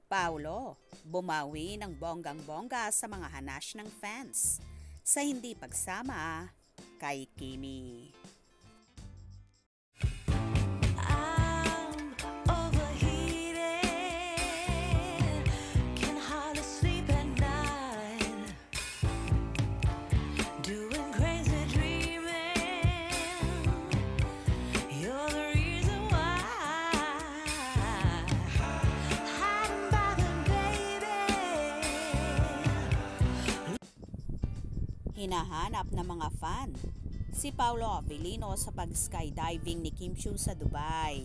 Paulo, bumawi ng bonggang-bongga sa mga hanash ng fans sa hindi pagsama kay Kimi. Hinahanap ng mga fan si Paolo Avellino sa pag-skydiving ni Kim Chiu sa Dubai.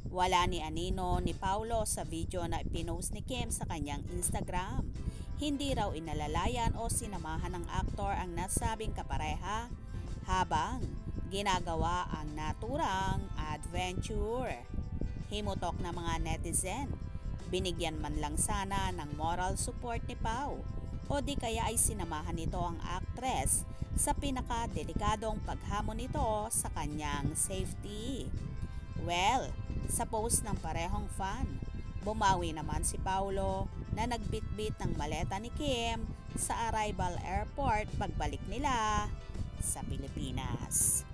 Wala ni Anino ni Paolo sa video na ipinost ni Kim sa kanyang Instagram. Hindi raw inalalayan o sinamahan ng aktor ang nasabing kapareha habang ginagawa ang naturang adventure. Himutok ng mga netizen, binigyan man lang sana ng moral support ni Pao o di kaya ay sinamahan nito ang actress sa pinakadelikadong paghamon nito sa kanyang safety. Well, sa post ng parehong fan, bumawi naman si Paulo na nagbitbit ng maleta ni Kim sa arrival airport pagbalik nila sa Pilipinas.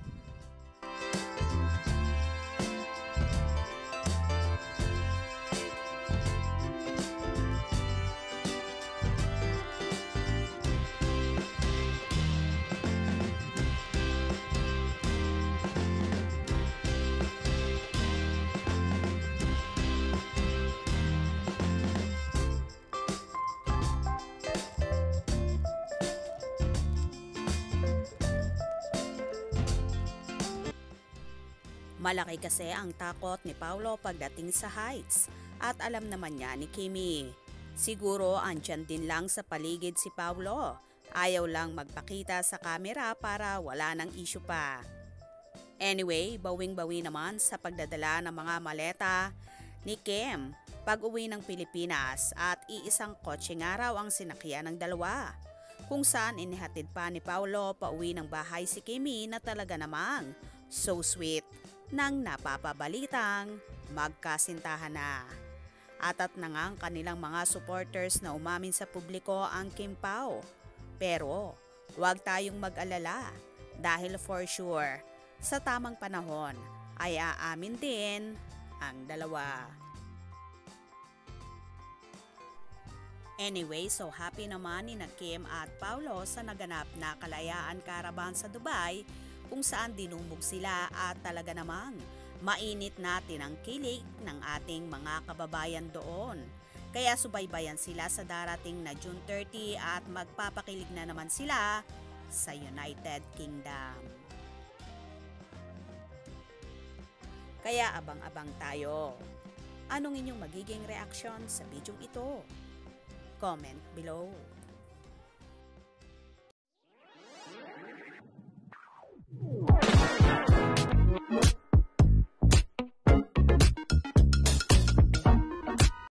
Malaki kasi ang takot ni Paulo pagdating sa heights at alam naman niya ni Kimi. Siguro andyan din lang sa paligid si Paulo. Ayaw lang magpakita sa camera para wala ng issue pa. Anyway, bawing-bawi naman sa pagdadala ng mga maleta ni Kim pag-uwi ng Pilipinas at iisang kotse nga raw ang sinakyan ng dalawa. Kung saan inihatid pa ni Paulo pauwi ng bahay si Kimi na talaga namang so sweet nang napapabalitang magkasintahan na. Atat na nga ang kanilang mga supporters na umamin sa publiko ang Kim Pao. Pero huwag tayong mag-alala dahil for sure sa tamang panahon ay aamin din ang dalawa. Anyway, so happy naman ni Kim at Paulo sa naganap na kalayaan caravan sa Dubai kung saan dinumog sila at talaga namang mainit na tinangkilik ng ating mga kababayan doon. Kaya subaybayan sila sa darating na June 30 at magpapakilig na naman sila sa United Kingdom. Kaya abang-abang tayo. Anong inyong magiging reaksyon sa video ito? Comment below.